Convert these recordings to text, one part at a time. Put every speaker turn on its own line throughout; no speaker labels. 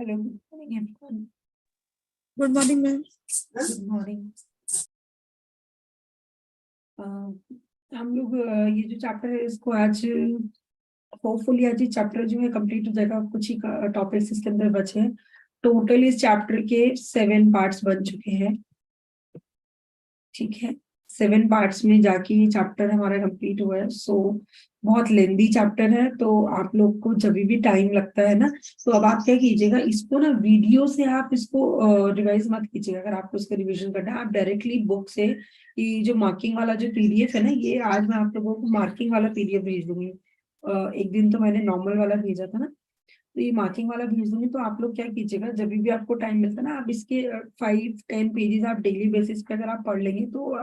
Hello, good morning everyone.
Good morning ma'am.
Good morning. हम लोग ये जो चैप्टर है इसको आज होपफुली आज ये चैप्टर जो है कंप्लीट हो जाएगा। कुछ ही टॉपिक्स इसके अंदर बचे हैं। टोटल इस चैप्टर के 7 पार्ट्स बन चुके हैं। ठीक है, 7 पार्ट्स में जाके ये चैप्टर हमारा कंप्लीट हुआ है। सो बहुत लेंदी चैप्टर है, तो आप लोग को जब भी टाइम लगता है ना, तो अब आप क्या कीजिएगा, इसको ना वीडियो से आप इसको रिवाइज मत कीजिएगा। अगर आपको इसका रिवीजन करना है, आप डायरेक्टली बुक से ये जो मार्किंग वाला जो पीडीएफ है ना, ये आज मैं आप लोगों को मार्किंग वाला पीडीएफ भेज दूंगी। एक दिन तो मैंने नॉर्मल वाला भेजा था ना, तो ये मार्किंग वाला भेज दूंगी। तो आप लोग क्या कीजिएगा, जब भी आपको टाइम मिलता है ना, आप इसके 5-10 पेजेस आप डेली बेसिस पे अगर आप पढ़ लेंगे तो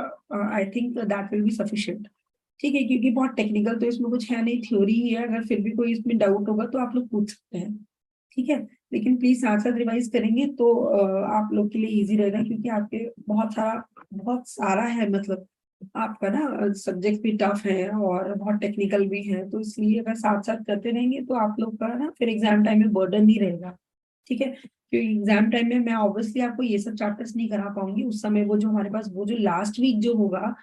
I think that will be sufficient. ठीक है, क्योंकि बहुत टेक्निकल तो इसमें कुछ है नहीं, थ्योरी ही है। अगर फिर भी कोई इसमें डाउट होगा तो आप लोग पूछ सकते हैं। ठीक है, लेकिन प्लीज साथ साथ रिवाइज करेंगे तो आप लोग के लिए इजी रहेगा, क्योंकि आपके बहुत सारा है। मतलब आपका ना सब्जेक्ट भी टफ है और बहुत टेक्निकल भी है, तो इसलिए अगर साथ साथ करते रहेंगे तो आप लोग का ना फिर एग्जाम टाइम में बर्डन नहीं रहेगा। ठीक है, क्योंकि एग्जाम टाइम में मैं ऑब्वियसली आपको ये सब चैप्टर्स नहीं करा पाऊंगी। उस समय वो जो हमारे पास वो जो लास्ट वीक जो होगा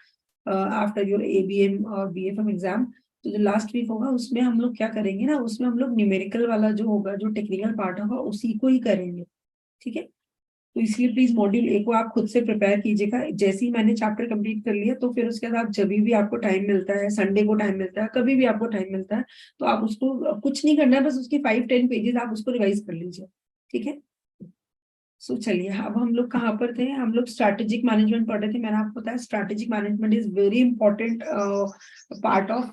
आफ्टर योर एबीएम और बीएफएम एग्जाम, तो जो लास्ट वीक होगा उसमें हम लोग क्या करेंगे ना, उसमें हम लोग न्यूमेरिकल वाला जो होगा, जो टेक्निकल पार्ट होगा, उसी को ही करेंगे। ठीक है, तो इसलिए प्लीज मॉड्यूल 1 को आप खुद से प्रिपेयर कीजिएगा। जैसे ही मैंने चैप्टर कंप्लीट कर लिया, तो फिर उसके बाद जब भी आपको टाइम मिलता है, संडे को टाइम मिलता है, कभी भी आपको टाइम मिलता है, तो आप उसको कुछ नहीं करना है, बस उसकी 5-10 पेजेस आप उसको रिवाइज कर लीजिए। ठीक है, सो चलिए, अब हम लोग कहाँ पर थे, हम लोग स्ट्रैटेजिक मैनेजमेंट पढ़ रहे थे। मैंने आपको बताया strategic management is very important part of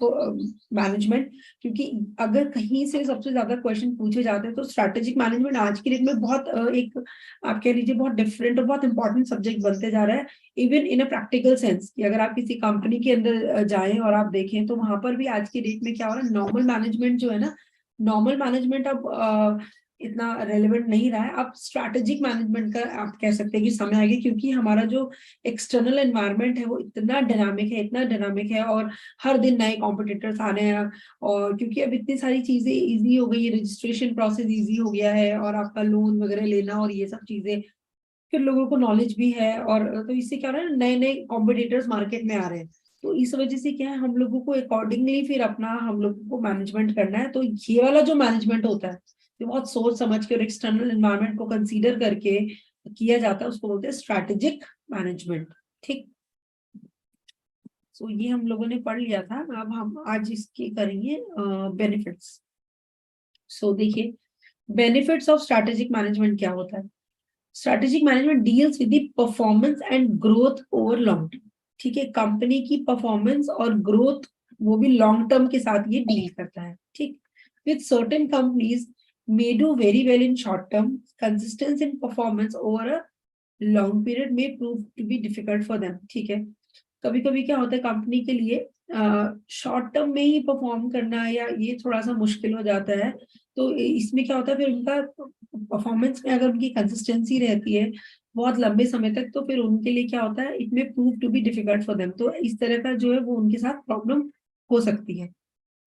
management, क्योंकि अगर कहीं से सबसे ज्यादा क्वेश्चन पूछे जाते हैं तो स्ट्रैटेजिक मैनेजमेंट आज की डेट में बहुत एक आप कह लीजिए बहुत डिफरेंट और बहुत इंपॉर्टेंट सब्जेक्ट बनते जा रहा है। Even in a practical sense, कि अगर आप किसी कंपनी के अंदर जाएं और आप देखें, तो वहां पर भी आज की डेट में क्या हो रहा है, नॉर्मल मैनेजमेंट जो है ना, नॉर्मल मैनेजमेंट अब इतना रेलेवेंट नहीं रहा है। अब स्ट्रैटेजिक मैनेजमेंट का आप कह सकते हैं कि समय आ गया, क्योंकि हमारा जो एक्सटर्नल एनवायरनमेंट है वो इतना डायनामिक है, इतना डायनामिक है, और हर दिन नए कॉम्पिटिटर्स आ रहे हैं। और क्योंकि अब इतनी सारी चीजें इजी हो गई है, रजिस्ट्रेशन प्रोसेस इजी हो गया है, और आपका लोन वगैरह लेना और ये सब चीजें, फिर लोगों को नॉलेज भी है, और तो इससे क्या हो रहा है, नए नए कॉम्पिटिटर्स मार्केट में आ रहे हैं। तो इस वजह से क्या है, हम लोगों को अकॉर्डिंगली फिर अपना हम लोगों को मैनेजमेंट करना है। तो ये वाला जो मैनेजमेंट होता है, ये बहुत सोच समझ के और एक्सटर्नल एनवायरनमेंट को कंसीडर करके किया जाता है, उसको बोलते हैं स्ट्रैटेजिक मैनेजमेंट। ठीक, सो ये हम लोगों ने पढ़ लिया था। अब हम आज इसके करेंगे बेनिफिट्स। सो देखिए, बेनिफिट्स ऑफ स्ट्रैटेजिक मैनेजमेंट क्या होता है। Strategic management deals with the performance and growth over long term. ठीक है, कंपनी की परफॉर्मेंस और ग्रोथ वो भी लॉन्ग टर्म के साथ ये डील करता है। ठीक, with certain companies may do very well in short term, consistency in performance over a long period may prove to be difficult for them। ठीक है, कभी कभी क्या होता है, कंपनी के लिए शॉर्ट टर्म में ही परफॉर्म करना या ये थोड़ा सा मुश्किल हो जाता है। तो इसमें क्या होता है, फिर उनका परफॉर्मेंस में अगर उनकी कंसिस्टेंसी रहती है बहुत लंबे समय तक, तो फिर उनके लिए क्या होता है, it may prove to be difficult for them. तो इस तरह का जो है वो उनके साथ प्रॉब्लम हो सकती है।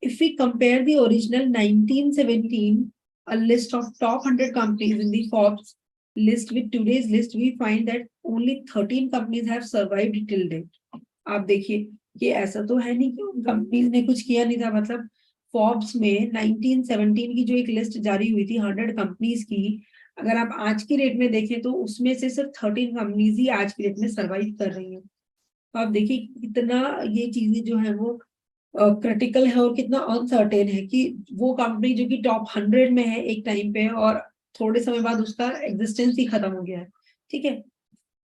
If we compare the original 1917 a list of top 100 companies in the Forbes list with today's list, we find that only 13 companies have survived till date। आप देखिए कि ऐसा तो है नहीं कि उन कंपनीज ने कुछ किया नहीं था। मतलब फॉर्ब्स में 1917 की जो एक लिस्ट जारी हुई थी 100 कंपनीज की, अगर आप आज की रेट में देखें तो उसमें से सिर्फ 13 कंपनीज ही आज की रेट में सरवाइव कर रही हैं। तो आप देखिए कितना ये चीजें जो है वो क्रिटिकल है, और कितना अनसर्टेन है कि वो कंपनी जो कि टॉप 100 में है एक टाइम पे, और थोड़े समय बाद उसका एग्जिस्टेंस ही खत्म हो गया है। ठीक है,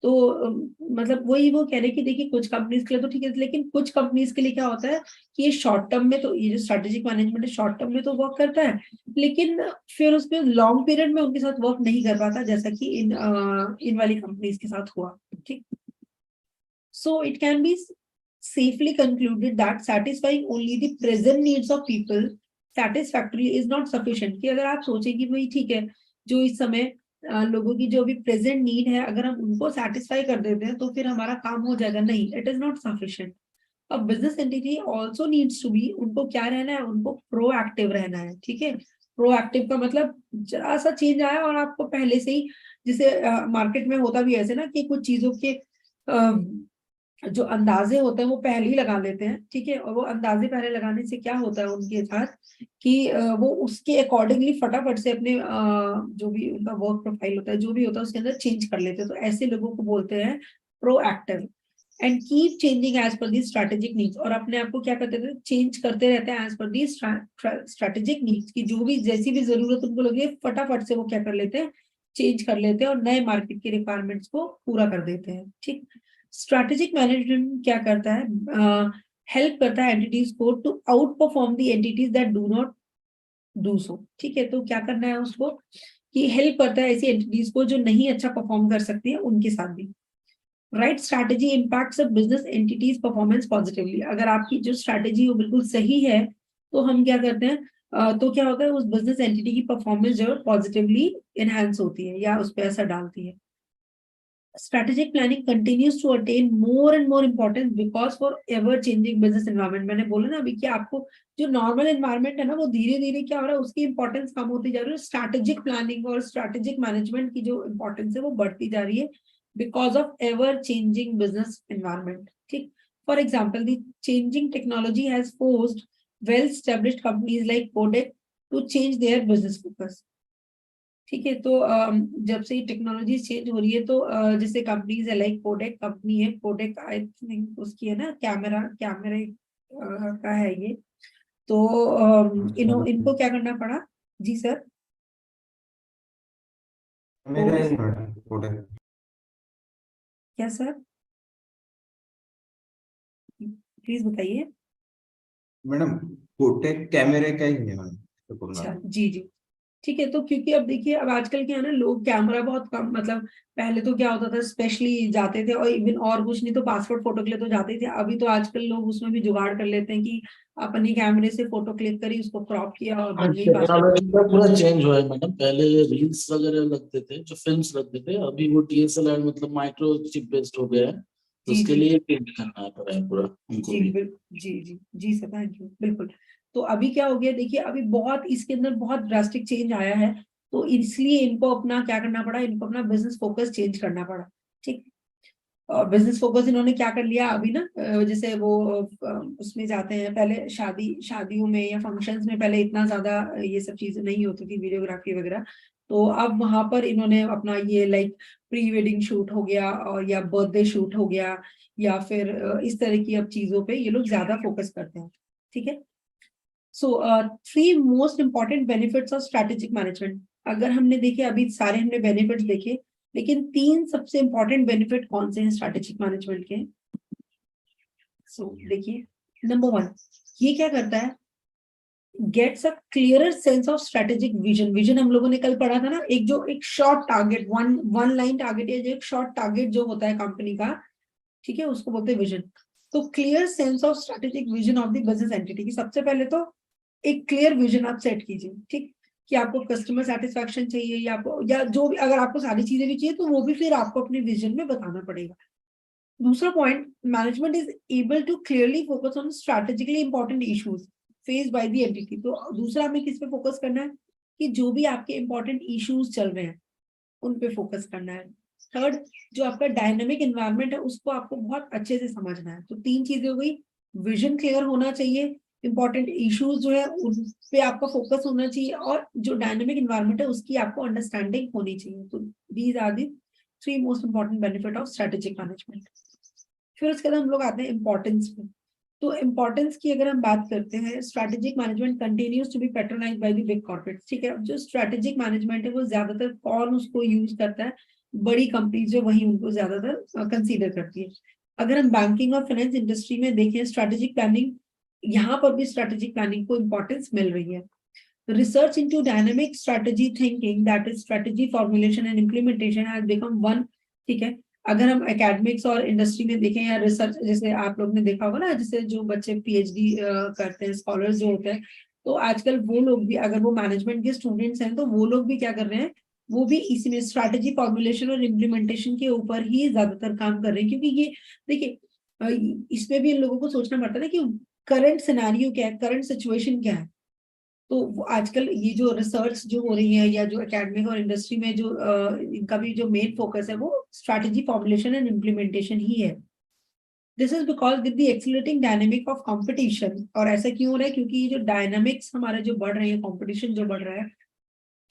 तो मतलब वही वो कह रहे कि देखिए कुछ कंपनीज के लिए तो ठीक है, लेकिन कुछ कंपनीज के लिए क्या होता है कि ये शॉर्ट टर्म में, तो ये जो स्ट्रेटेजिक मैनेजमेंट है शॉर्ट टर्म में तो वर्क करता है, लेकिन फिर उसमें लॉन्ग पीरियड में उनके साथ वर्क नहीं कर पाता, जैसा कि इन वाली कंपनीज के साथ हुआ। ठीक, so it can be safely concluded that satisfying only the present needs of people satisfactorily is not sufficient। कि अगर आप सोचें कि भाई ठीक है, जो इस समय लोगों की जो भी प्रेजेंट नीड है, अगर हम उनको सेटिस्फाई कर देते हैं तो फिर हमारा काम हो जाएगा, नहीं, इट इज नॉट सफिशिएंट। अब business entity also needs to be, उनको क्या रहना है, उनको प्रोएक्टिव रहना है। ठीक है, प्रोएक्टिव का मतलब जरा सा चेंज आया और आपको पहले से ही, जैसे मार्केट में होता भी ऐसे ना कि कुछ चीजों के जो अंदाजे होते हैं वो पहले ही लगा लेते हैं, ठीक है, और वो अंदाजे पहले लगाने से क्या होता है उनके साथ कि वो उसके अकॉर्डिंगली फटाफट से अपने जो भी उनका वर्क प्रोफाइल होता है, जो भी होता है उसके अंदर चेंज कर लेते हैं। तो ऐसे लोगों को बोलते हैं proactive. And keep changing as per the strategic needs, और अपने आप को क्या करते थे, चेंज करते रहते हैं as per the strategic needs की जो भी जैसी भी जरूरत उनको लगे फटाफट से वो क्या कर लेते हैं, चेंज कर लेते हैं और नए मार्केट के रिक्वायरमेंट्स को पूरा कर देते हैं। ठीक, स्ट्रैटेजिक मैनेजमेंट क्या करता है, हेल्प करता है एंटिटीज को to outperform the entities that do not do so. ठीक है, तो क्या करना है उसको कि हेल्प करता है ऐसी एंटिटीज को जो नहीं अच्छा परफॉर्म कर सकती है उनके साथ भी। Right strategy impacts a business entities performance positively. अगर आपकी जो स्ट्रैटेजी वो बिल्कुल सही है तो हम क्या करते हैं, तो क्या होता है उस बिजनेस एंटिटी की परफॉर्मेंस जो है पॉजिटिवली एनहांस होती है या उस पर असर डालती है। Strategic planning continues to attain more and more importance because for ever changing business environment। मैंने बोला ना अभी कि आपको जो नॉर्मल एनवायरनमेंट है ना वो धीरे धीरे क्या हो रहा है, उसकी इंपॉर्टेंस कम होती जा रही है। स्ट्रैटेजिक प्लानिंग और स्ट्रैटेजिक मैनेजमेंट की जो इंपॉर्टेंस है वो बढ़ती जा रही है because of ever changing business environment. ठीक, for example the changing technology has forced well established companies like Kodak to change their business focus। ठीक है, तो जब से टेक्नोलॉजी चेंज हो रही है तो जैसे कंपनीज है लाइक कोडेक कंपनी है, कोडेक आई थिंक उसकी है ना कैमरा कैमरे का है ये, तो इनको क्या करना पड़ा। जी सर।
मेरा
तो
ही मैडम कोडेक।
क्या सर, प्लीज बताइए।
मैडम कोटेक कैमरे का ही है मैडम, तो बोलना
अच्छा जी जी, ठीक है, तो क्योंकि अब देखिए अब आजकल क्या है ना, लोग कैमरा बहुत कम, मतलब पहले तो क्या होता था स्पेशली जाते थे और इवन और कुछ नहीं तो पासपोर्ट फोटो के लिए तो जाते थे। अभी तो आजकल लोग उसमें भी जुगाड़ कर लेते हैं कि अपने कैमरे से फोटो क्लिक करी, उसको क्रॉप किया और बन गई पासपोर्ट।
टेक्नोलॉजी का पूरा चेंज हुआ है मैडम। पहले रील्स वगैरह लगते थे, जो फिल्म्स लगते थे, अभी वो डीएसएलआर मतलब माइक्रो चिप बेस्ड हो गया है, तो
जी
उसके
जी
लिए चेंज करना पड़ा है पूरा उनको
जी
भी।
जी जी जी सर, थैंक यू, बिल्कुल। तो अभी क्या हो गया देखिए, अभी बहुत इसके अंदर बहुत ड्रास्टिक चेंज आया है, तो इसलिए इनको अपना क्या करना पड़ा, इनको अपना बिजनेस फोकस चेंज करना पड़ा। ठीक, बिजनेस फोकस इन्होंने क्या कर लिया अभी ना, जैसे वो उसमें जाते हैं, पहले शादियों में या फंक्शंस में पहले इतना ज्यादा ये सब चीजें नहीं होती थी, वीडियोग्राफी वगैरह। तो अब वहां पर इन्होंने अपना ये लाइक प्री वेडिंग शूट हो गया और या बर्थडे शूट हो गया या फिर इस तरह की अब चीजों पे ये लोग ज्यादा फोकस करते हैं। ठीक है, सो 3 most important benefits of strategic management. अगर हमने देखे अभी सारे हमने बेनिफिट्स देखे, लेकिन 3 सबसे इंपॉर्टेंट बेनिफिट कौन से हैं स्ट्रैटेजिक मैनेजमेंट के। सो देखिए, नंबर 1, ये क्या करता है, gets a clearer sense of strategic vision. Vision हम लोगों ने कल पढ़ा था ना, एक जो एक short target, one line target या जो एक शॉर्ट टारगेट जो होता है कंपनी का, ठीक है, उसको बोलते हैं विजन। तो clear sense of strategic vision of the business entity की सबसे पहले तो एक क्लियर विजन आप सेट कीजिए। ठीक, कि आपको कस्टमर सेटिस्फैक्शन चाहिए या आपको या जो भी, अगर आपको सारी चीजें भी चाहिए तो वो भी फिर आपको अपने विजन में बताना पड़ेगा। दूसरा point, management is able to clearly focus on strategically important issues faced by the entity. तो दूसरा हमें किस पे फोकस करना है कि जो भी आपके इंपॉर्टेंट इश्यूज चल रहे हैं उन पे फोकस करना है। थर्ड, जो आपका डायनामिक एनवायरनमेंट है उसको आपको बहुत अच्छे से समझना है। तो 3 चीजें हो गई, विजन क्लियर होना चाहिए, इंपॉर्टेंट इश्यूज जो है उन पे आपका फोकस होना चाहिए, और जो डायनामिक एनवायरनमेंट है उसकी आपको अंडरस्टैंडिंग होनी चाहिए। तो these are the 3 most important benefit of strategic management. फिर उसके बाद हम लोग आते हैं इंपॉर्टेंस पे। तो इंपॉर्टेंस की अगर हम बात करते हैं, strategic management continues to be patronised by the big corporates. ठीक है, जो स्ट्रैटेजिक मैनेजमेंट है वो ज्यादातर कौन उसको यूज करता है, बड़ी कंपनीज जो वही उनको ज्यादातर कंसीडर करती है। अगर हम बैंकिंग और फाइनेंस इंडस्ट्री में देखें स्ट्रैटेजिक प्लानिंग, यहाँ पर भी स्ट्रैटेजिक प्लानिंग को इंपॉर्टेंस मिल रही है। Research into dynamic strategy thinking, that is strategy formulation and implementation has become one. ठीक है, अगर हम एकेडमिक्स और इंडस्ट्री में देखें या रिसर्च, जैसे आप लोग ने देखा होगा ना, जैसे जो बच्चे पीएचडी करते हैं, स्कॉलर्स जो होते हैं, तो आजकल वो लोग भी, अगर वो मैनेजमेंट के स्टूडेंट्स हैं तो वो लोग भी क्या कर रहे हैं, वो भी इसमें स्ट्रैटेजी फॉर्मुलेशन और इम्प्लीमेंटेशन के ऊपर ही ज्यादातर काम कर रहे हैं। क्योंकि ये देखिए इसमें भी इन लोगों को सोचना पड़ता है ना कि करंट सिनेरियो क्या है, करंट सिचुएशन क्या है। तो आजकल ये जो रिसर्च जो हो रही है या जो एकेडमिक और इंडस्ट्री में जो इनका भी जो मेन फोकस है वो स्ट्रैटेजी फॉर्मुलेशन एंड इम्प्लीमेंटेशन ही है। This is because with the accelerating dynamic of competition, और ऐसा क्यों हो रहा है क्योंकि ये जो डायनामिक्स हमारे जो बढ़ रहे हैं, कंपटीशन जो बढ़ रहा है,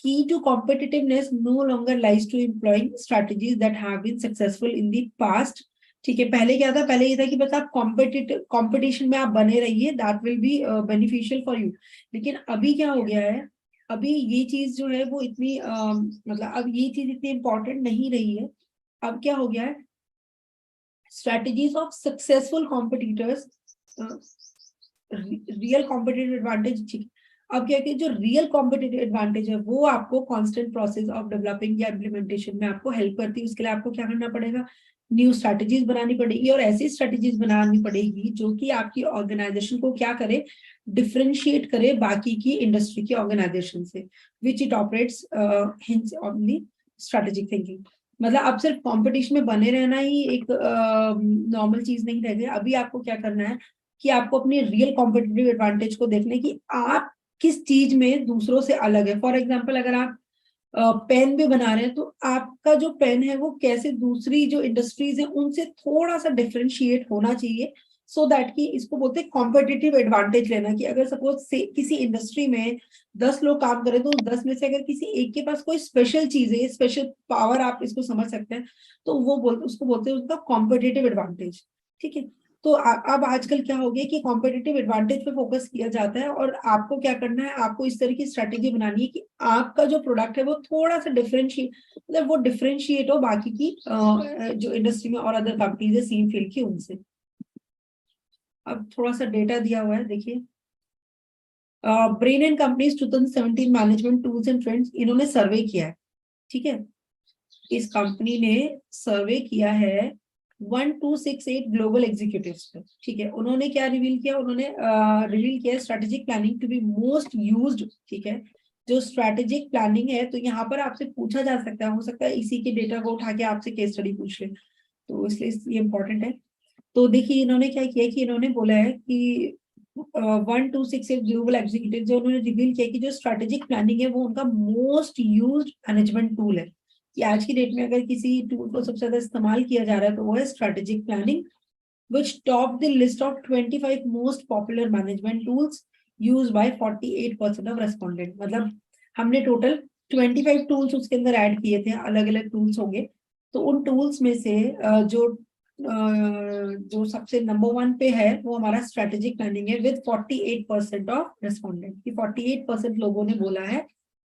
key to competitiveness no longer lies to employing strategies that have been successful in the past। ठीक है, पहले क्या था, पहले ये था कि बस आप कंपटीशन में आप बने रहिए, that will be beneficial for you. लेकिन अभी क्या हो गया है, अभी ये चीज जो है वो इतनी मतलब अब ये चीज इतनी इंपॉर्टेंट नहीं रही है। अब क्या हो गया है, strategies of successful competitors, real competitive advantage. ठीक, अब क्या कि जो रियल कॉम्पिटिटिव एडवांटेज है वो आपको कांस्टेंट प्रोसेस ऑफ डेवलपिंग या इम्प्लीमेंटेशन में आपको हेल्प करती है। उसके लिए आपको क्या करना पड़ेगा, न्यू स्ट्रेटजीज बनानी पड़ेगी, और ऐसी स्ट्रेटजीज बनानी पड़ेगी जो कि आपकी ऑर्गेनाइजेशन को क्या करे, डिफरेंशिएट करे बाकी की इंडस्ट्री की ऑर्गेनाइजेशन से, which it operates hinge on the strategic thinking. मतलब अब सिर्फ कंपटीशन में बने रहना ही एक नॉर्मल चीज नहीं रह गई। अभी आपको क्या करना है कि आपको अपनी रियल कॉम्पिटिटिव एडवांटेज को देखने की आप किस चीज में दूसरों से अलग है। फॉर एग्जांपल अगर आप पेन भी बना रहे हैं तो आपका जो पेन है वो कैसे दूसरी जो इंडस्ट्रीज है उनसे थोड़ा सा डिफरेंशिएट होना चाहिए, सो दैट कि इसको बोलते हैं कॉम्पिटिटिव एडवांटेज लेना। कि अगर सपोज से किसी इंडस्ट्री में 10 लोग काम करें तो 10 में से अगर किसी एक के पास कोई स्पेशल चीज है, स्पेशल पावर, आप इसको समझ सकते हैं, तो वो उसको बोलते हैं उसका कॉम्पिटिटिव एडवांटेज। ठीक है, तो अब आजकल क्या हो गया कि कॉम्पिटिटिव एडवांटेज पे फोकस किया जाता है, और आपको क्या करना है, आपको इस तरह की स्ट्रेटेजी बनानी है कि आपका जो प्रोडक्ट है वो थोड़ा सा डिफरेंशिएट, मतलब वो डिफरेंशिएट हो बाकी की जो इंडस्ट्री में और अदर कंपनीज है सेम फील्ड की उनसे। अब थोड़ा सा डेटा दिया हुआ है, देखिए brain and companies 2017 management tools and trends, इन्होंने सर्वे किया है। ठीक है, इस कंपनी ने सर्वे किया है 1268 ग्लोबल एग्जीक्यूटिव्स पे। ठीक है, उन्होंने क्या रिवील किया, उन्होंने रिवील किया strategic planning to be most used. ठीक है, जो स्ट्रेटेजिक प्लानिंग है, तो यहाँ पर आपसे पूछा जा सकता है, हो सकता है इसी के डेटा को उठा के आपसे केस स्टडी पूछ ले, तो इसलिए ये इंपॉर्टेंट है। तो देखिए इन्होंने क्या किया कि इन्होंने बोला है कि 1268 ग्लोबल एग्जीक्यूटिव जो उन्होंने रिवील किया कि जो स्ट्रेटेजिक प्लानिंग है वो उनका मोस्ट यूज्ड मैनेजमेंट टूल है। कि आज की डेट में अगर किसी टूल को सबसे ज्यादा इस्तेमाल किया जा रहा है तो वो है strategic planning, which topped the list of 25 most popular management tools used by 48% of respondent। मतलब हमने टोटल 25 टूल्स उसके अंदर ऐड किए थे, अलग अलग टूल्स होंगे, तो उन टूल्स में से जो सबसे नंबर 1 पे है वो हमारा स्ट्रेटेजिक प्लानिंग है विद 48% ऑफ रेस्पोंडेंट। कि 48% लोगों ने बोला है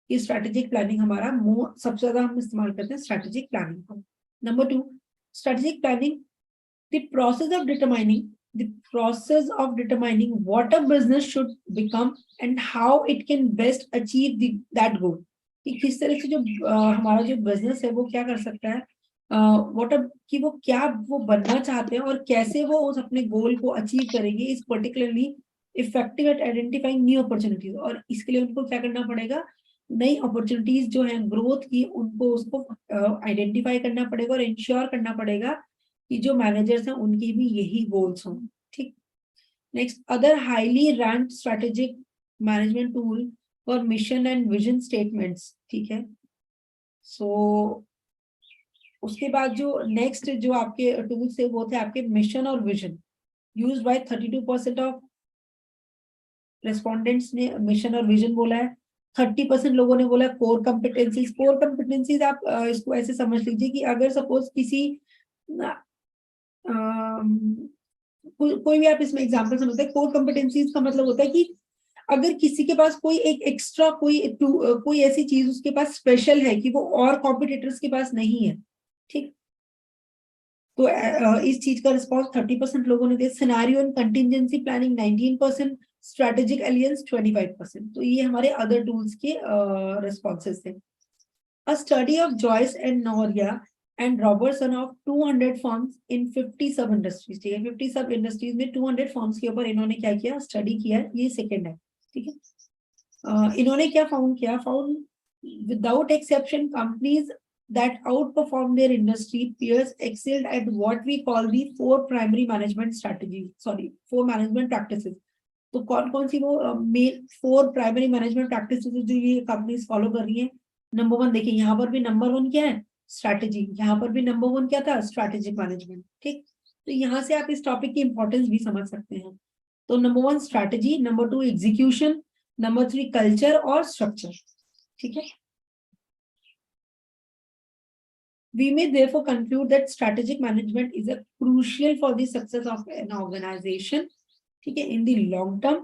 कि स्ट्रेटेजिक प्लानिंग हमारा सबसे ज्यादा हम इस्तेमाल करते हैं स्ट्रेटेजिक प्लानिंग को। Number 2, strategic planning the process of determining what a business should become and how it can best achieve that goal। कि किस तरह से जो हमारा जो बिजनेस है वो क्या कर सकता है, कि वो क्या वो बनना चाहते हैं और कैसे वो उस अपने गोल को अचीव करेंगे, इस particularly effective eight identifying new opportunities. और इसके लिए उनको क्या करना पड़ेगा, नई अपॉर्चुनिटीज जो है ग्रोथ की, उनको उसको आइडेंटिफाई करना पड़ेगा और इंश्योर करना पड़ेगा कि जो मैनेजर्स हैं उनकी भी यही गोल्स हों। ठीक, next, other highly ranked strategic management tool for mission and vision statements. ठीक है, सो उसके बाद जो नेक्स्ट जो आपके टूल्स थे वो थे आपके मिशन और vision, used by 32% of respondents ने मिशन और विजन बोला है। 30% लोगों ने बोला कोर कॉम्पिटेंसीज। कोर कॉम्पिटेंसीज आप इसको ऐसे समझ लीजिए कि अगर सपोज किसी कोई भी आप इसमें एग्जांपल समझते हैं, कोर कॉम्पिटेंसीज का मतलब होता है कि अगर किसी के पास कोई एक एक्स्ट्रा कोई ऐसी चीज उसके पास स्पेशल है कि वो और कॉम्पिटिटर्स के पास नहीं है। ठीक, तो इस चीज का रिस्पॉन्स 30% लोगों ने दिया। Scenario and contingency planning 19%, strategic alliances 25%। तो ये हमारे अदर टूल्स के रिस्पॉन्सेस थे। A study of Joyce and Nohria and Robertson of 200 firms in 50 सब इंडस्ट्रीज। ठीक है, 50 सब इंडस्ट्रीज में 200 फर्म्स के ऊपर इन्होंने क्या किया, स्टडी किया। ये सेकंड है। ठीक है, इन्होंने क्या फाउंड किया, without exception companies that outperform their industry peers excelled at what we call the four management practices। तो कौन कौन सी वो मेन 4 प्राइमरी मैनेजमेंट प्रैक्टिस जो ये कंपनीज फॉलो कर रही है। नंबर 1 देखिए, यहाँ पर भी नंबर 1 क्या है, स्ट्रैटेजी। यहाँ पर भी नंबर 1 क्या था, स्ट्रैटेजिक मैनेजमेंट। ठीक, तो यहाँ से आप इस टॉपिक की इंपॉर्टेंस भी समझ सकते हैं। तो number 1 strategy, number 2 execution, number 3 culture और स्ट्रक्चर। ठीक है, we may therefore conclude that strategic management is a crucial for the success of an organization. ठीक है, in the long term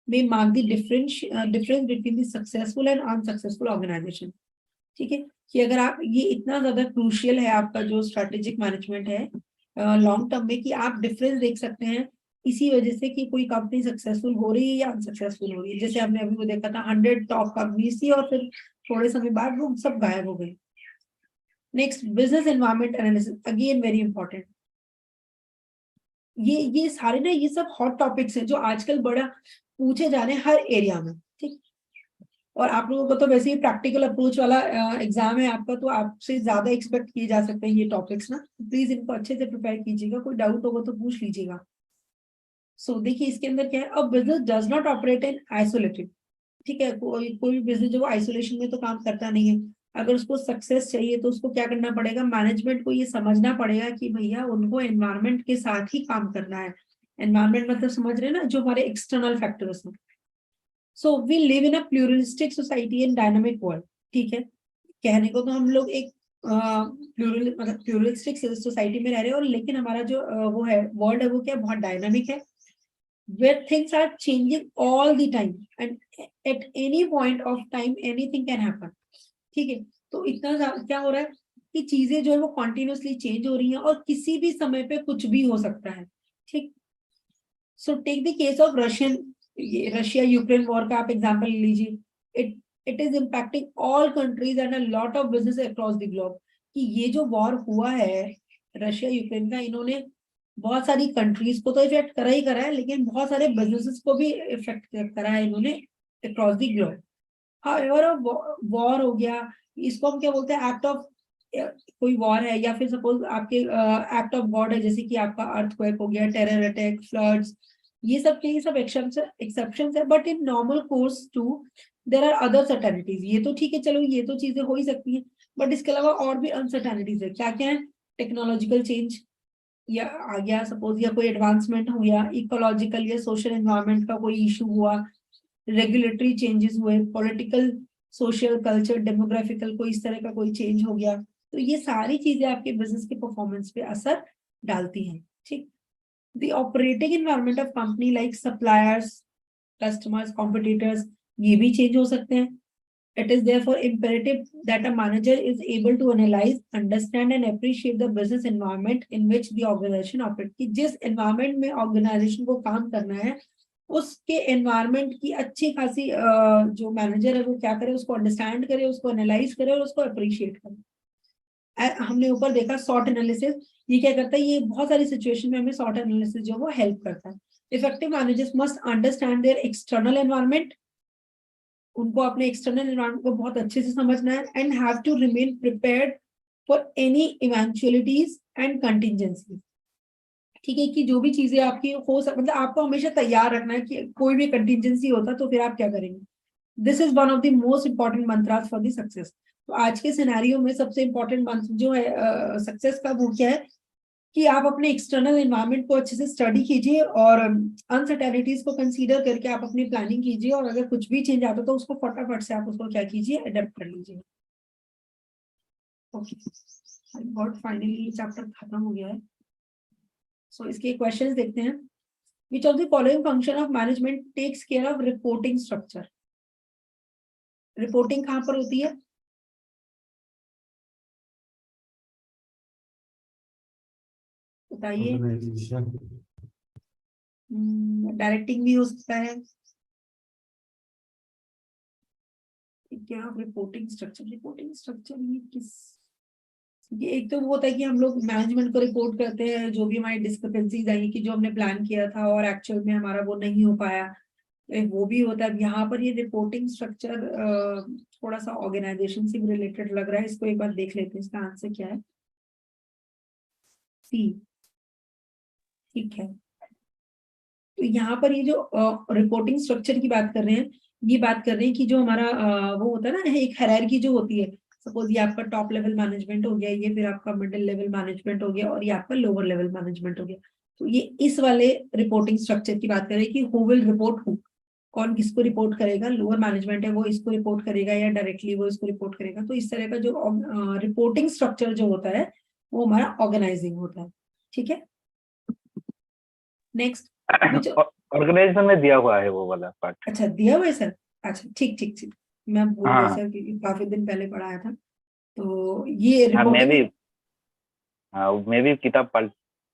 may mark the difference between the successful and unsuccessful organization. ठीक है, कि अगर आप ये इतना ज्यादा क्रूशियल है आपका जो स्ट्रेटेजिक मैनेजमेंट है लॉन्ग टर्म में, कि आप डिफरेंस देख सकते हैं इसी वजह से कि कोई कंपनी सक्सेसफुल हो रही है या अनसक्सेसफुल हो रही है। जैसे हमने अभी वो देखा था 100 टॉप कंपनीज थी और फिर थोड़े समय बाद वो सब गायब हो गई। Next, business environment analysis, again very important. ये सारे ना ये सब हॉट टॉपिक्स हैं जो आजकल बड़ा पूछे जा रहे हैं हर एरिया में। ठीक, और आप लोगों को तो वैसे ही प्रैक्टिकल अप्रोच वाला एग्जाम है आपका, तो आपसे ज्यादा एक्सपेक्ट किए जा सकते हैं ये टॉपिक्स ना। प्लीज इनको अच्छे से प्रिपेयर कीजिएगा, कोई डाउट होगा तो पूछ लीजिएगा। सो देखिए इसके अंदर क्या है, अब business does not operate in isolated. ठीक है, कोई भी बिजनेस जो आइसोलेशन में तो काम करता नहीं है। अगर उसको सक्सेस चाहिए तो उसको क्या करना पड़ेगा, मैनेजमेंट को ये समझना पड़ेगा कि भैया उनको एनवायरनमेंट के साथ ही काम करना है। एनवायरनमेंट मतलब समझ रहे हैं ना, जो हमारे एक्सटर्नल फैक्टर्स हैं। So we live in a pluralistic society and dynamic world. ठीक है, कहने को तो हम लोग एक प्लूरलिस्टिक सोसाइटी में रह रहे हैं, और लेकिन हमारा जो वो है वर्ल्ड है वो क्या, बहुत डायनामिक है, where things are changing all the time and at any point of time anything can happen. ठीक है, तो इतना क्या हो रहा है कि चीजें जो है वो कॉन्टिन्यूसली चेंज हो रही हैं और किसी भी समय पे कुछ भी हो सकता है। ठीक, so take the case of Russia Ukraine war का आप एग्जांपल ले लीजिए। It is impacting all countries and a lot of business across the globe. कि ये जो वॉर हुआ है रशिया यूक्रेन का, इन्होंने बहुत सारी कंट्रीज को तो इफेक्ट करा ही करा है, लेकिन बहुत सारे बिजनेसेस को भी इफेक्ट करा है इन्होंने across the globe. However war हो गया, इसको हम क्या बोलते हैं, एक्ट ऑफ, कोई वॉर है या फिर सपोज आपके एक्ट ऑफ गॉड है, जैसे कि आपका अर्थक्वेक हो गया, टेरर अटैक, फ्लड्स, ये सब के ये सब एक्सेप्शंस है। But in normal course too there are other certainties. ये तो ठीक है, चलो ये तो चीजें हो ही सकती हैं, बट इसके अलावा और भी अनसर्टेनिटीज है। क्या क्या है, टेक्नोलॉजिकल चेंज या आ गया सपोज, या कोई एडवांसमेंट हो गया, इकोलॉजिकल या सोशल एनवायरनमेंट का कोई इशू हुआ, रेगुलेटरी चेंजेस हुए, पॉलिटिकल, सोशल, कल्चर, डेमोग्राफिकल कोई इस तरह का कोई चेंज हो गया, तो ये सारी चीजें आपके बिजनेस के परफॉर्मेंस पे असर डालती हैं। ठीक, the operating environment of company like suppliers, customers, competitors, ये भी चेंज हो सकते हैं। It is therefore imperative that a manager is able to analyze, understand and appreciate the business environment in which the organization operates. कि जिस environment में organization को काम करना है, उसके environment की अच्छी खासी जो manager है वो क्या करे, उसको understand करे, उसको analyze करे और उसको appreciate करे। हमने ऊपर देखा SWOT analysis, ये क्या करता है, ये बहुत सारी situation में हमें SWOT analysis जो वो help करता है। Effective managers must understand their external environment, उनको अपने एक्सटर्नल एनवायरनमेंट को बहुत अच्छे से समझना है, and have to remain prepared for any eventualities and contingency. ठीक है, कि जो भी चीजें आपकी हो मतलब आपको हमेशा तैयार रखना है कि कोई भी कंटिजेंसी होता तो फिर आप क्या करेंगे। This is one of the most important mantras for the success. तो आज के सिनेरियो में सबसे इंपॉर्टेंट मंत्र जो है सक्सेस का, वो क्या है कि आप अपने एक्सटर्नल एनवायरनमेंट को अच्छे से स्टडी कीजिए और अनसर्टेनिटीज को कंसीडर करके आप अपनी प्लानिंग कीजिए, और अगर कुछ भी चेंज आता तो उसको फटाफट से आप उसको क्या कीजिए, अडेप्ट कर लीजिए। ओके, बहुत फाइनली ये चैप्टर खत्म हो गया है। सो इसके क्वेश्चंस देखते हैं। Which of the following function of management takes care of reporting structure. Reporting कहाँ पर होती है, बताइए। डायरेक्टिंग भी हो सकता है। क्या रिपोर्टिंग स्ट्रक्चर, रिपोर्टिंग स्ट्रक्चर ये किस, ये एक तो वो होता है कि हम लोग मैनेजमेंट को रिपोर्ट करते हैं जो भी हमारी डिस्क्रिपेंसीज आई कि जो हमने प्लान किया था और एक्चुअल में हमारा वो नहीं हो पाया, वो भी होता है। यहाँ पर ये रिपोर्टिंग स्ट्रक्चर थोड़ा सा ऑर्गेनाइजेशन से रिलेटेड लग रहा है, इसको एक बार देख लेते हैं, इसका आंसर क्या है, सी। ठीक है, तो यहाँ पर ये जो रिपोर्टिंग स्ट्रक्चर की बात कर रहे हैं, ये बात कर रहे हैं कि जो हमारा वो होता है ना, एक हायरार्की जो होती है, सपोज ये आपका टॉप लेवल मैनेजमेंट हो गया, ये फिर आपका मिडिल लेवल मैनेजमेंट हो गया और ये आपका लोअर लेवल मैनेजमेंट हो गया। तो ये इस वाले रिपोर्टिंग स्ट्रक्चर की बात करें कि हु विल रिपोर्ट हु, कौन किसको रिपोर्ट करेगा, लोअर मैनेजमेंट है वो इसको रिपोर्ट करेगा या डायरेक्टली वो इसको रिपोर्ट करेगा। तो इस तरह का जो रिपोर्टिंग स्ट्रक्चर जो होता है वो हमारा ऑर्गेनाइजिंग होता है। ठीक है, नेक्स्ट।
ऑर्गेनाइजेशन में दिया हुआ है वो वाला पार्ट।
अच्छा दिया हुआ है सर, अच्छा ठीक ठीक ठीक, मैं भूल गई
हाँ।
सर क्योंकि काफी दिन पहले पढ़ाया था। तो ये
हाँ
रिपोर्टिंग,
मैं भी किताब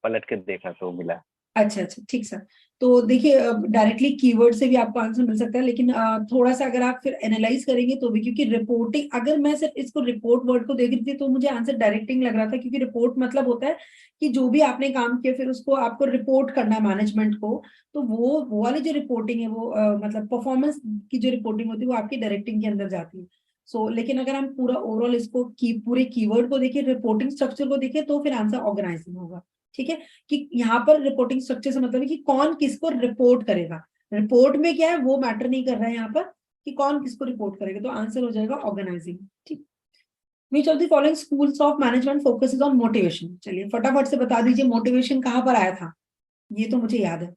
पलट के देखा तो मिला।
अच्छा अच्छा ठीक सर। तो देखिए डायरेक्टली कीवर्ड से भी आपको आंसर मिल सकता है, लेकिन थोड़ा सा अगर आप फिर एनालाइज करेंगे तो भी, क्योंकि रिपोर्टिंग, अगर मैं सिर्फ इसको रिपोर्ट वर्ड को देख रही थी तो मुझे आंसर डायरेक्टिंग लग रहा था, क्योंकि रिपोर्ट मतलब होता है कि जो भी आपने काम किया फिर उसको आपको रिपोर्ट करना है मैनेजमेंट को। तो वो वाली जो रिपोर्टिंग है वो मतलब परफॉर्मेंस की जो रिपोर्टिंग होती है वो आपकी डायरेक्टिंग के अंदर जाती है। सो लेकिन अगर हम पूरा ओवरऑल इसको पूरे कीवर्ड को देखें, रिपोर्टिंग स्ट्रक्चर को देखें, तो फिर आंसर ऑर्गेनाइजिंग होगा। ठीक है, कि यहाँ पर रिपोर्टिंग स्ट्रक्चर से मतलब है कि कौन किसको रिपोर्ट करेगा। रिपोर्ट में क्या है वो मैटर नहीं कर रहा है यहाँ पर कि कौन किसको रिपोर्ट करेगा, तो आंसर हो जाएगा ऑर्गेनाइजिंग। ठीक, विच of the following schools of management focuses on motivation. चलिए फटाफट से बता दीजिए मोटिवेशन कहाँ पर आया था, ये तो मुझे याद है।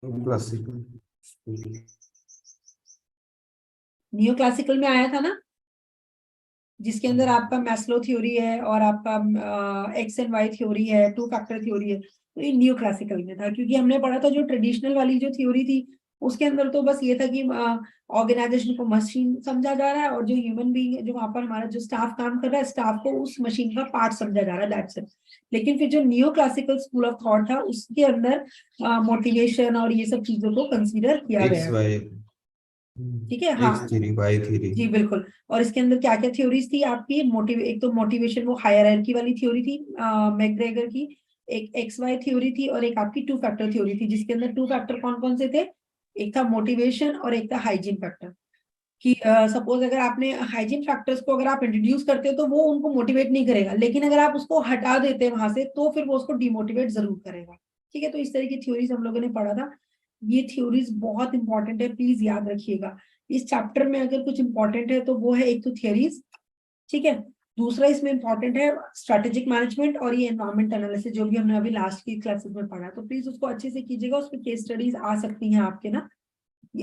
क्लासिकल।
नियो क्लासिकल में आया था ना, जिसके अंदर आपका मैस्लो थ्योरी है और आपका एक्स एंड वाई थ्योरी है, टू फैक्टर थ्योरी है। तो ये न्यू क्लासिकल में था, क्योंकि हमने पढ़ा था जो ट्रेडिशनल वाली जो थ्योरी थी उसके अंदर तो बस ये था कि ऑर्गेनाइजेशन को मशीन समझा जा रहा है और जो ह्यूमन बीइंग, जो वहां पर हमारा जो स्टाफ काम कर रहा है, स्टाफ को उस मशीन का पार्ट समझा जा रहा है, दैट्स इट। लेकिन फिर जो new classical school of thought था उसके अंदर मोटिवेशन और ये सब चीजों को कंसीडर किया
एक्स
गया।
वाई।
ठीक है, हाँ
एक्स थ्योरी, वाई थ्योरी।
जी बिल्कुल। और इसके अंदर क्या क्या थ्योरीज थी आपकी, एक तो मोटिवेशन वो हायरार्की वाली थ्योरी थी मैकग्रेगर की, एक एक्स वाई थ्योरी थी और एक आपकी टू फैक्टर थ्योरी थी, जिसके अंदर टू फैक्टर कौन कौन से थे, एक था मोटिवेशन और एक था हाइजीन फैक्टर। कि सपोज अगर आपने हाइजीन फैक्टर्स को अगर आप इंट्रोड्यूस करते हो तो वो उनको मोटिवेट नहीं करेगा, लेकिन अगर आप उसको हटा देते हैं वहां से तो फिर वो उसको डिमोटिवेट जरूर करेगा। ठीक है, तो इस तरह की थ्योरीज हम लोगों ने पढ़ा था। ये थ्योरीज बहुत इंपॉर्टेंट है, प्लीज याद रखिएगा। इस चैप्टर में अगर कुछ इंपॉर्टेंट है तो वो है एक तो थियरीज, ठीक है, दूसरा इसमें इंपॉर्टेंट है स्ट्रेटेजिक मैनेजमेंट और ये एनवायरमेंट एनालिसिस जो भी हमने अभी लास्ट की क्लासेस में पढ़ा, तो प्लीज उसको अच्छे से कीजिएगा, उस पर केस स्टडीज आ सकती हैं आपके ना।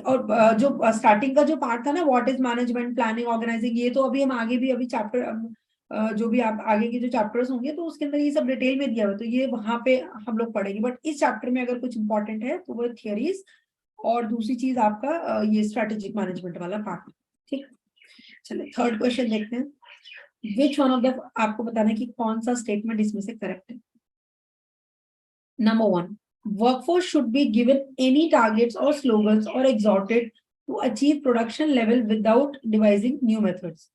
और जो स्टार्टिंग का जो पार्ट था ना, what is management planning organising, ये तो अभी हम आगे भी अभी चैप्टर जो भी आप आगे के जो चैप्टर्स होंगे तो उसके अंदर ये सब डिटेल में दिया हुआ है, तो ये वहां पे हम लोग पढ़ेंगे। बट इस चैप्टर में अगर कुछ इंपॉर्टेंट है तो वो थियरीज और दूसरी चीज आपका ये स्ट्रेटेजिक मैनेजमेंट वाला पार्ट। ठीक, चलिए थर्ड क्वेश्चन देखते हैं। विच वन ऑफ द, आपको बताना है कि कौन सा स्टेटमेंट इसमें से करेक्ट है। Number 1, workforce should be given any targets or slogans or exhorted to achieve production level without devising new methods.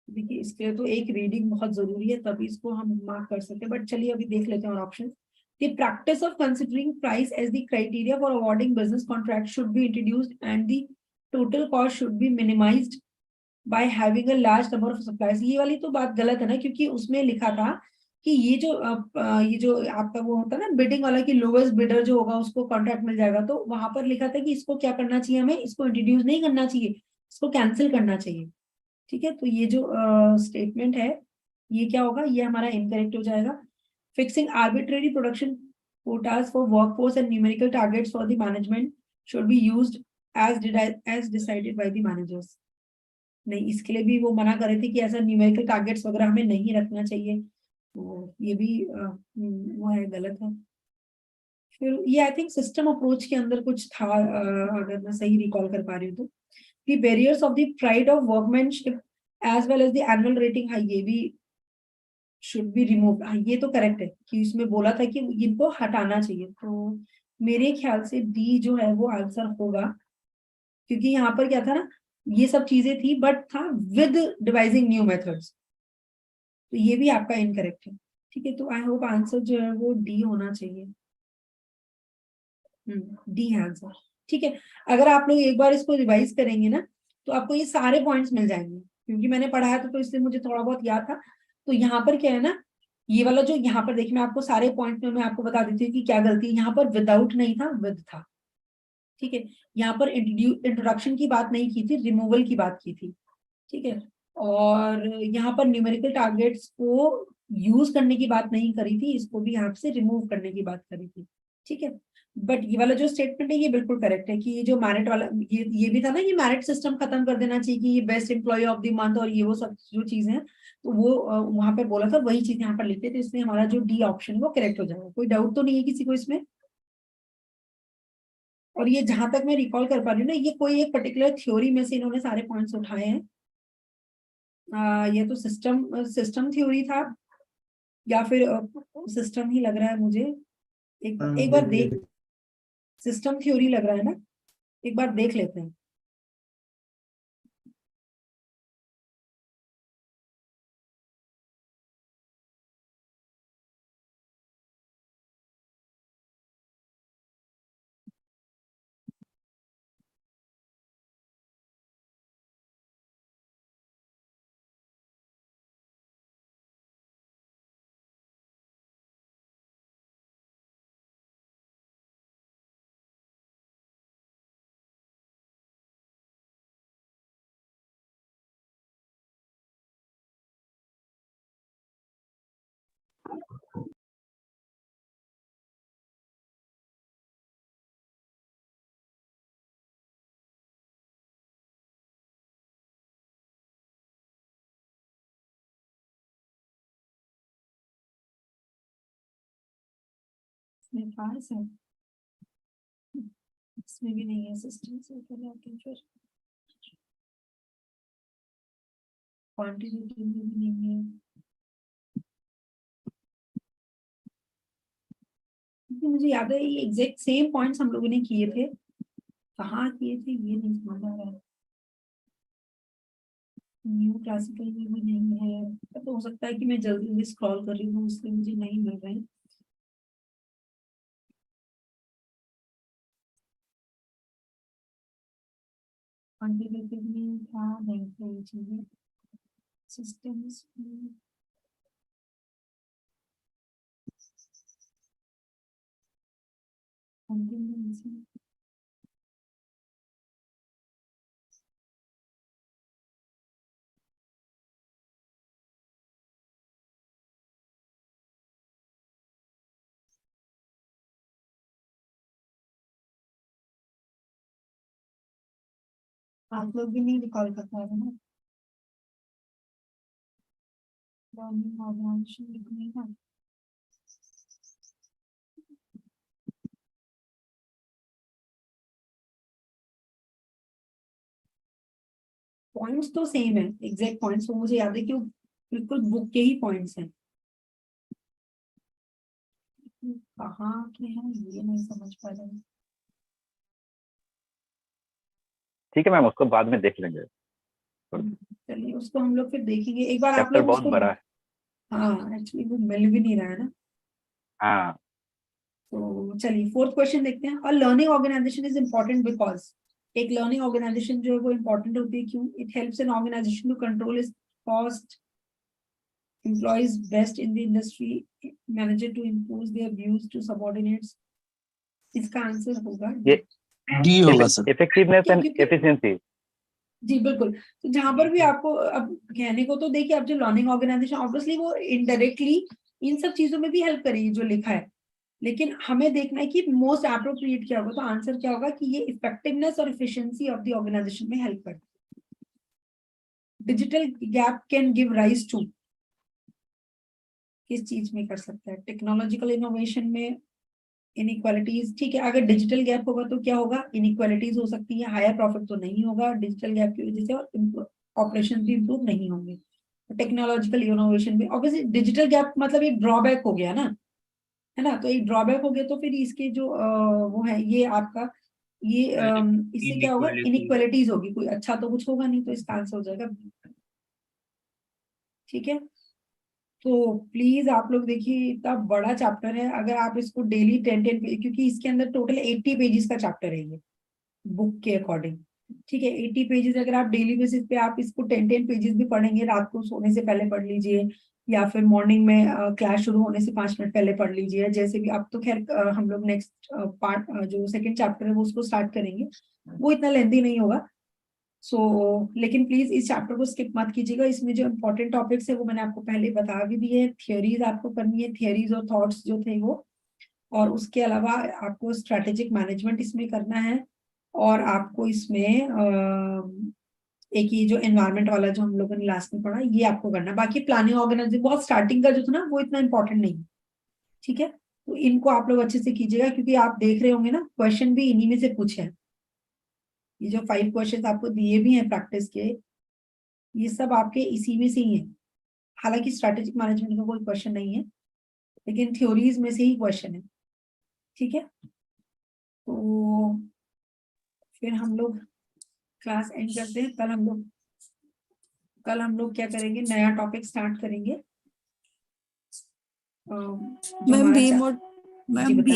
देखिए इसके लिए तो एक रीडिंग बहुत जरूरी है तभी इसको हम मार्क कर सकते हैं, बट चलिए अभी देख लेते हैं और option. The practice of considering price as the criteria for awarding business contracts should be introduced and the total cost should be minimized by having a large number of suppliers। ये वाली तो बात गलत है ना, क्योंकि उसमें लिखा था कि ये जो आपका वो होता है ना बिडिंग वाला कि लोवेस्ट बिडर जो होगा उसको कॉन्ट्रैक्ट मिल जाएगा, तो वहां पर लिखा था कि इसको क्या करना चाहिए, हमें इसको इंट्रोड्यूस नहीं करना चाहिए, इसको कैंसिल करना चाहिए। ठीक है, तो ये जो स्टेटमेंट है ये क्या होगा, ये हमारा इनकरेक्ट हो जाएगा। Fixing arbitrary production quotas for workforce and numerical targets for the management should be used as decided by the managers। नहीं, इसके लिए भी वो मना कर रहे थे कि ऐसा न्यूमेरिकल टारगेट्स वगैरह हमें नहीं रखना चाहिए, तो ये भी वो है, गलत है। फिर ये आई थिंक सिस्टम अप्रोच के अंदर कुछ था, अगर मैं सही रिकॉल कर पा रही हूँ तो, the barriers of the pride of workmanship as well as the annual rating high, ये भी should be removed। हाँ, ये तो करेक्ट है कि इसमें बोला था कि इनको हटाना चाहिए, तो मेरे ख्याल से डी जो है वो आंसर होगा, क्योंकि यहाँ पर क्या था ना, ये सब चीजें थी बट था विद डिवाइजिंग न्यू मेथड्स, तो ये भी आपका इनकरेक्ट है। ठीक है, तो आई होप आंसर जो है वो डी होना चाहिए। डी है आंसर। ठीक है, अगर आप लोग एक बार इसको रिवाइज करेंगे ना तो आपको ये सारे पॉइंट्स मिल जाएंगे, क्योंकि मैंने पढ़ाया था तो इसलिए मुझे थोड़ा बहुत याद था। तो यहाँ पर क्या है ना, ये वाला जो यहाँ पर देखिए, मैं आपको सारे पॉइंट में मैं आपको बता देती हूँ कि क्या गलती है। यहाँ पर विदाउट नहीं था, विद था, ठीक है। यहाँ पर इंट्रोडक्शन की बात नहीं की थी, रिमूवल की बात की थी, ठीक है। और यहाँ पर न्यूमेरिकल टारगेट्स को यूज करने की बात नहीं करी थी, इसको भी यहाँ से रिमूव करने की बात करी थी, ठीक है। बट ये वाला जो स्टेटमेंट है ये बिल्कुल करेक्ट है कि ये जो मैरिट वाला, ये भी था ना, ये मैरिट सिस्टम खत्म कर देना चाहिए कि ये best employee of the month और ये वो सब जो चीजें हैं, तो वो वहां पे बोला था, वही चीज यहाँ पर लिखते, तो इसमें हमारा जो डी ऑप्शन है वो करेक्ट हो जाएगा। कोई डाउट तो नहीं है किसी को इसमें? और ये जहां तक मैं रिकॉल कर पा रही हूँ ना, ये कोई एक पर्टिकुलर थ्योरी में से इन्होंने सारे पॉइंट्स उठाए हैं। ये तो सिस्टम थ्योरी था, या फिर सिस्टम ही लग रहा है मुझे। एक बार देख, सिस्टम थ्योरी लग रहा है ना, एक बार देख लेते हैं। इसमें पास है, इसमें भी नहीं है सिस्टम से, फिर क्वांटिटेटिव में भी नहीं है, क्योंकि मुझे याद है ये एग्जैक्ट सेम पॉइंट्स हम लोगों ने किए थे, कहाँ किए थे ये नहीं समझ आ रहा है। न्यू क्लासिकल में भी नहीं है, तो हो सकता है कि मैं जल्दी जल्दी स्क्रॉल कर रही हूँ इसलिए मुझे नहीं मिल रहे हैं। क्वांटिटेटिव में था नहीं था ये चीजें, सिस्टम्स आप लोग भी नहीं रिकॉल कर पा रहे ना, लर्निंग ऑर्गेनाइजेशन लिखने का। पॉइंट्स तो सेम है, एग्जैक्ट पॉइंट्स, तो मुझे याद है कि वो बिल्कुल बुक के ही पॉइंट्स हैं। कहाँ के हैं ये नहीं समझ पा रहे।
ठीक है मैम, उसको बाद में देख लेंगे।
चलिए उसको हम लोग फिर देखेंगे एक बार, आप
चैप्टर
लोग
बहुत
उसको।
बड़ा है।
हाँ एक्चुअली वो मिल भी नहीं रहा है ना।
हाँ,
तो चलिए फोर्थ क्वेश्चन देखते हैं। और learning organisation is important because, एक लर्निंग ऑर्गेनाइजेशन जो है वो इम्पोर्टेंट होती है क्यों? It helps an organisation to control its cost, employees best in the industry, manager to impose their views to subordinates। इसका आंसर होगा
ये
डी होगा सर।
इफेक्टिवनेस एंड
क्योंकि-
एफिशिएंसी।
जी बिल्कुल। तो जहां पर भी आपको अब कहने को तो देखिए, अब जो लर्निंग ऑर्गेनाइजेशन ऑब्वियसली वो इनडायरेक्टली इन सब चीजों में भी हेल्प करेगी जो लिखा है, लेकिन हमें देखना है कि मोस्ट एप्रोप्रिएट क्या होगा। तो आंसर क्या होगा कि ये इफेक्टिवनेस और एफिशिएंसी ऑफ द ऑर्गेनाइजेशन में हेल्प करती है। Digital gap can give rise to, किस चीज में कर सकता है? टेक्नोलॉजिकल इनोवेशन में, इनइक्वालिटीज, ठीक है। अगर डिजिटल गैप होगा तो क्या होगा? इनइक्वालिटीज हो सकती है, हायर प्रॉफिट तो नहीं होगा डिजिटल गैप की वजह से, और ऑपरेशन भी इंप्रूव नहीं होंगे। टेक्नोलॉजिकल इनोवेशन में ऑब्वियसली डिजिटल गैप मतलब एक ड्रॉबैक हो गया ना, है ना? तो एक ड्रॉबैक हो गया तो फिर इसके जो वो है ये आपका ये इससे क्या होगा? इनइक्वालिटीज होगी, कोई अच्छा तो कुछ होगा नहीं, तो इसका आंसर हो जाएगा। ठीक है, तो प्लीज आप लोग देखिए, इतना बड़ा चैप्टर है, अगर आप इसको डेली 10 क्योंकि इसके अंदर टोटल 80 पेजेस का चैप्टर है ये बुक के अकॉर्डिंग, ठीक है। 80 पेजेस अगर आप डेली बेसिस पे आप इसको 10 पेजेस भी पढ़ेंगे, रात को सोने से पहले पढ़ लीजिए या फिर मॉर्निंग में क्लास शुरू होने से 5 मिनट पहले पढ़ लीजिए, जैसे भी। अब तो खैर हम लोग नेक्स्ट पार्ट जो सेकंड चैप्टर है वो उसको स्टार्ट करेंगे, वो इतना लेंथी नहीं होगा। लेकिन प्लीज इस चैप्टर को स्किप मत कीजिएगा। इसमें जो इम्पोर्टेंट टॉपिक्स है वो मैंने आपको पहले बता भी दिए। थियोरीज आपको करनी है, थियोरीज और थॉट्स जो थे वो, और उसके अलावा आपको स्ट्रेटेजिक मैनेजमेंट इसमें करना है, और आपको इसमें एक ये जो एनवायरनमेंट वाला जो हम लोगों ने लास्ट में पढ़ा ये आपको करना है। बाकी प्लानिंग ऑर्गेनाइजिंग बहुत स्टार्टिंग का जो था ना वो इतना इंपॉर्टेंट नहीं, ठीक है। तो इनको आप लोग अच्छे से कीजिएगा, क्योंकि आप देख रहे होंगे ना क्वेश्चन भी इन्हीं में से पूछे हैं। ये जो 5 क्वेश्चन आपको दिए भी हैं प्रैक्टिस के, ये सब आपके इसी में से ही है। हालांकि स्ट्रेटेजिक मैनेजमेंट का कोई क्वेश्चन नहीं है, लेकिन थ्योरीज में से ही क्वेश्चन है, ठीक है। तो फिर हम लोग क्लास एंड करते हैं। कल हम लोग क्या करेंगे, नया टॉपिक स्टार्ट करेंगे। जो
मैम
हमारा
बीम
चा-
और
जी
मैम
बताइए।